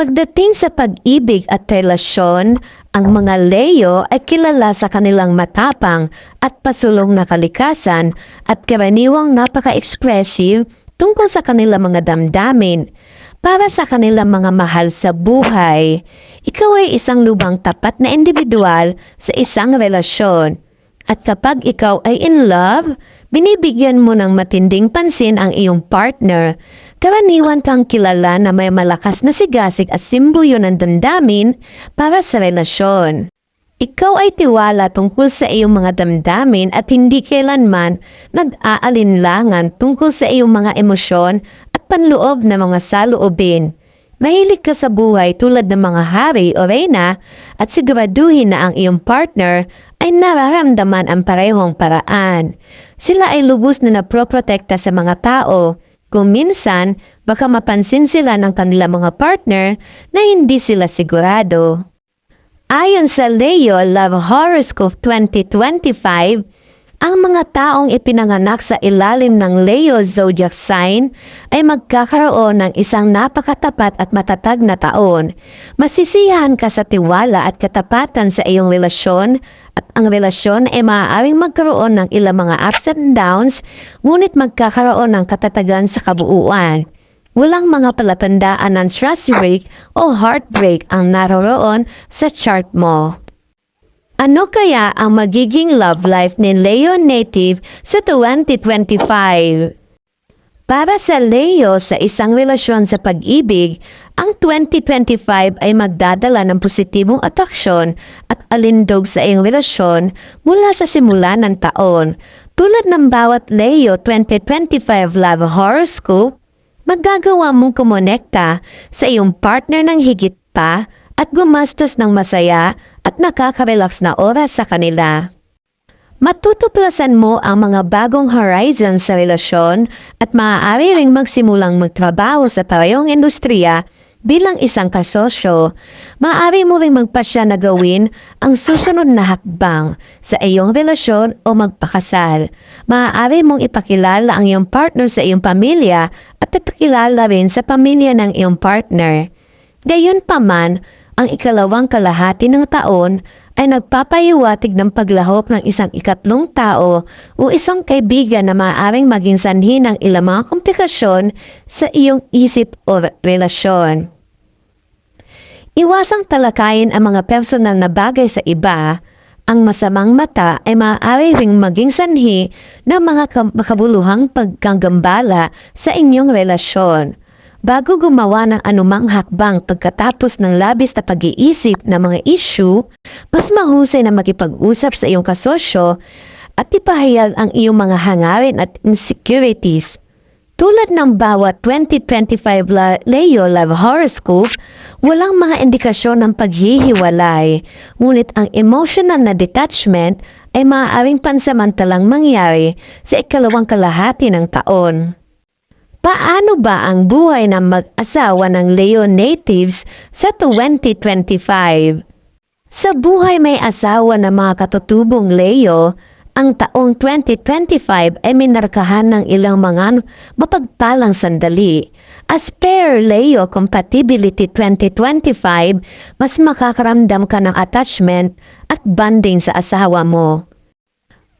Pagdating sa pag-ibig at relasyon, ang mga Leo ay kilala sa kanilang matapang at pasulong na kalikasan at karaniwang napaka-expressive tungkol sa kanilang mga damdamin. Para sa kanilang mga mahal sa buhay, ikaw ay isang lubang tapat na individual sa isang relasyon. At kapag ikaw ay in love, binibigyan mo ng matinding pansin ang iyong partner. Karaniwan kang kilala na may malakas na sigasig at simbuyo ng damdamin para sa relasyon. Ikaw ay tiwala tungkol sa iyong mga damdamin at hindi kailanman nag-aalinlangan tungkol sa iyong mga emosyon at panloob na mga saloobin. Mahilig ka sa buhay tulad ng mga hari o reyna at siguraduhin na ang iyong partner ay nararamdaman ang parehong paraan. Sila ay lubos na naproprotekta sa mga tao. Kung minsan, baka mapansin sila ng kanilang mga partner na hindi sila sigurado. Ayon sa Leo Love Horoscope 2025, ang mga taong ipinanganak sa ilalim ng Leo zodiac sign ay magkakaroon ng isang napakatapat at matatag na taon. Masisiyahan ka sa tiwala at katapatan sa iyong relasyon at ang relasyon ay maaaring magkaroon ng ilang mga ups and downs, ngunit magkakaroon ng katatagan sa kabuuan. Walang mga palatandaan ng trust break o heartbreak ang naroroon sa chart mo. Ano kaya ang magiging love life ni Leo native sa 2025? Para sa Leo sa isang relasyon sa pag-ibig, ang 2025 ay magdadala ng positibong atraksyon at alindog sa iyong relasyon mula sa simula ng taon. Tulad ng bawat Leo 2025 love horoscope, magagawa mong kumonekta sa iyong partner ng higit pa at gumastos ng masaya at nakaka-relax na oras sa kanila. Matutuklasan mo ang mga bagong horizons sa relasyon at maaari ring magsimulang magtrabaho sa parehong industriya bilang isang kasosyo. Maaari mo ring magpasya na gawin ang susunod na hakbang sa iyong relasyon o magpakasal. Maaari mong ipakilala ang iyong partner sa iyong pamilya at ipakilala rin sa pamilya ng iyong partner. Gayunpaman, ang ikalawang kalahati ng taon ay nagpapahiwatig ng paglahok ng isang ikatlong tao o isang kaibigan na maaaring maging sanhi ng ilang mga komplikasyon sa iyong isip o relasyon. Iwasang talakayin ang mga personal na bagay sa iba. Ang masamang mata ay maaari ring maging sanhi ng mga makabuluhang pagkagambala sa inyong relasyon. Bago gumawa ng anumang hakbang pagkatapos ng labis na pag-iisip ng mga issue, mas mahusay na makipag-usap sa iyong kasosyo at ipahayag ang iyong mga hangarin at insecurities. Tulad ng bawat 2025 Leo Love Horoscope, walang mga indikasyon ng paghihiwalay, ngunit ang emotional na detachment ay maaaring pansamantalang mangyari sa ikalawang kalahati ng taon. Paano ba ang buhay ng mag-asawa ng Leo natives sa 2025? Sa buhay may asawa ng mga katutubong Leo, ang taong 2025 ay minarkahan ng ilang mga mapagpalang sandali. As pair Leo Compatibility 2025, mas makakaramdam ka ng attachment at bonding sa asawa mo.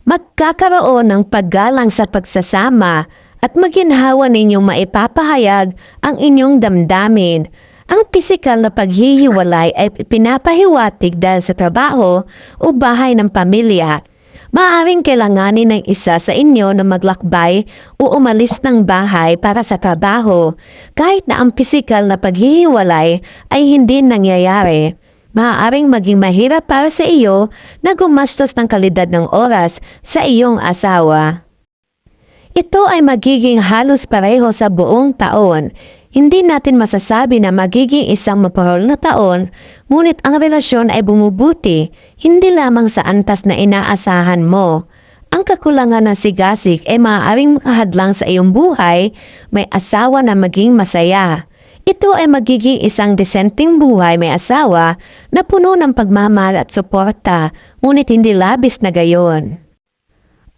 Magkakaroon ng paggalang sa pagsasama at maginhawa ninyong maipapahayag ang inyong damdamin. Ang pisikal na paghihiwalay ay pinapahiwatig dahil sa trabaho o bahay ng pamilya. Maaaring kailanganin ng isa sa inyo na maglakbay o umalis ng bahay para sa trabaho, kahit na ang pisikal na paghihiwalay ay hindi nangyayari. Maaaring maging mahirap para sa iyo na gumastos ng kalidad ng oras sa iyong asawa. Ito ay magiging halos pareho sa buong taon. Hindi natin masasabi na magiging isang maparol na taon, ngunit ang relasyon ay bumubuti, hindi lamang sa antas na inaasahan mo. Ang kakulangan ng sigasig ay maaaring makahadlang sa iyong buhay, may asawa na maging masaya. Ito ay magiging isang desenteng buhay may asawa na puno ng pagmamahal at suporta, ngunit hindi labis na gayon.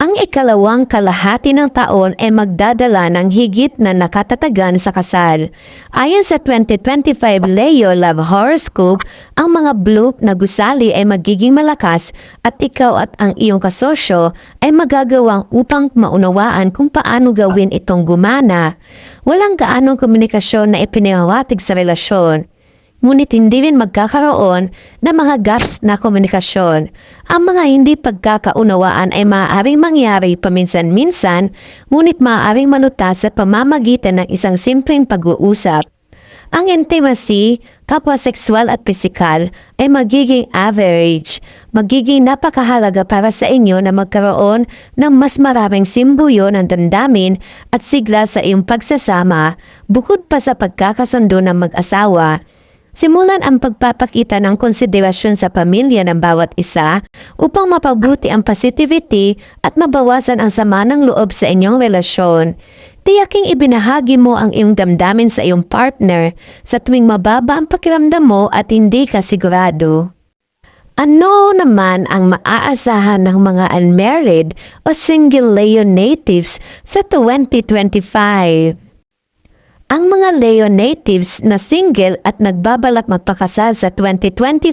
Ang ikalawang kalahati ng taon ay magdadala ng higit na nakatatagan sa kasal. Ayon sa 2025 Leo Love Horoscope, ang mga bloop na gusali ay magiging malakas at ikaw at ang iyong kasosyo ay magagawang upang maunawaan kung paano gawin itong gumana. Walang gaanong komunikasyon na ipinahawatig sa relasyon. Ngunit hindi rin magkakaroon ng mga gaps na komunikasyon. Ang mga hindi pagkakaunawaan ay maaaring mangyari paminsan-minsan, ngunit maaaring malutas sa pamamagitan ng isang simpleng pag-uusap. Ang intimacy, kapwa sexual at pisikal, ay magiging average. Magiging napakahalaga para sa inyo na magkaroon ng mas maraming simbuyo ng damdamin at sigla sa iyong pagsasama, bukod pa sa pagkakasundo ng mag-asawa. Simulan ang pagpapakita ng konsiderasyon sa pamilya ng bawat isa upang mapabuti ang positivity at mabawasan ang sama ng loob sa inyong relasyon. Tiyaking ibinahagi mo ang iyong damdamin sa iyong partner sa tuwing mababa ang pakiramdam mo at hindi ka sigurado. Ano naman ang maaasahan ng mga unmarried o single Leo natives sa 2025? Ang mga Leo natives na single at nagbabalak magpakasal sa 2025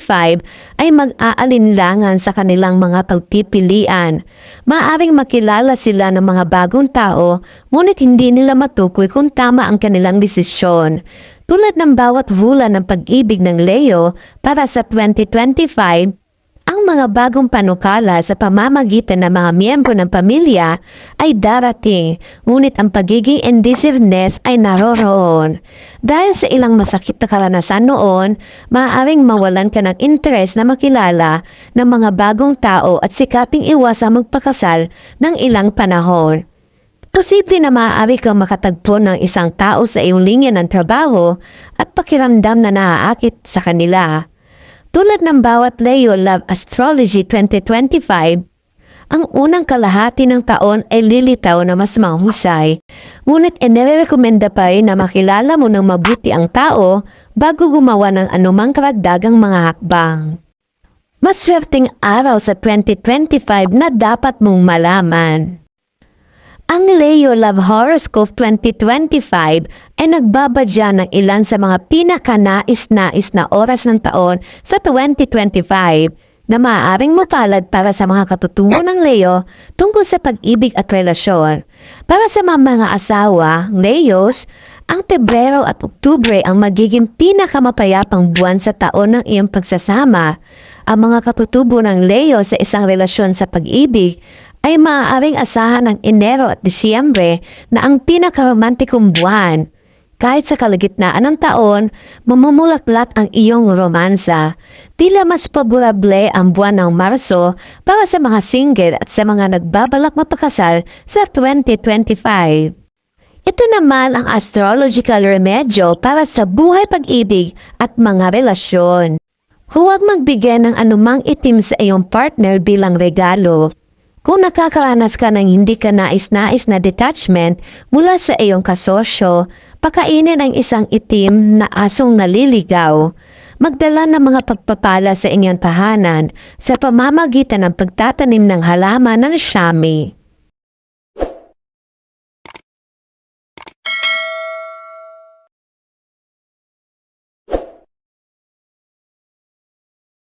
ay mag-aalinlangan sa kanilang mga pagpipilian. Maaring makilala sila ng mga bagong tao, ngunit hindi nila matukoy kung tama ang kanilang desisyon. Tulad ng bawat bulan ng pag-ibig ng Leo para sa 2025, ang mga bagong panukala sa pamamagitan ng mga miyembro ng pamilya ay darating, ngunit ang pagiging indecisiveness ay naroroon. Dahil sa ilang masakit na karanasan noon, maaaring mawalan ka ng interes na makilala ng mga bagong tao at sikaping iwasang magpakasal ng ilang panahon. Posible na maaari kang makatagpo ng isang tao sa iyong linya ng trabaho at pakiramdam na naaakit sa kanila. Tulad ng bawat Leo Love Astrology 2025, ang unang kalahati ng taon ay lilitaw na mas mahusay. Ngunit inirekomenda pa rin na makilala mo ng mabuti ang tao bago gumawa ng anumang karagdagang mga hakbang. Maswerteng araw sa 2025 na dapat mong malaman. Ang Leo Love Horoscope 2025 ay nagbabadya ng ilan sa mga pinakanais-nais na oras ng taon sa 2025 na maaaring mapalad para sa mga katutubo ng Leo tungkol sa pag-ibig at relasyon. Para sa mga asawa, Leos, ang Pebrero at Oktubre ang magiging pinakamapayapang buwan sa taon ng iyong pagsasama. Ang mga katutubo ng Leo sa isang relasyon sa pag-ibig ay maaaring asahan ng Enero at Disyembre na ang pinakaromantikong buwan. Kahit sa kalagitnaan ng taon, mamumulaklak ang iyong romansa. Tila mas paborable ang buwan ng Marso para sa mga single at sa mga nagbabalak mapakasal sa 2025. Ito naman ang astrological remedyo para sa buhay pag-ibig at mga relasyon. Huwag magbigay ng anumang itim sa iyong partner bilang regalo. Kung nakakaranas ka ng hindi ka nais-nais na detachment mula sa iyong kasosyo, pakainin ang isang itim na asong naliligaw. Magdala ng mga pagpapala sa inyong tahanan sa pamamagitan ng pagtatanim ng halaman ng siyami.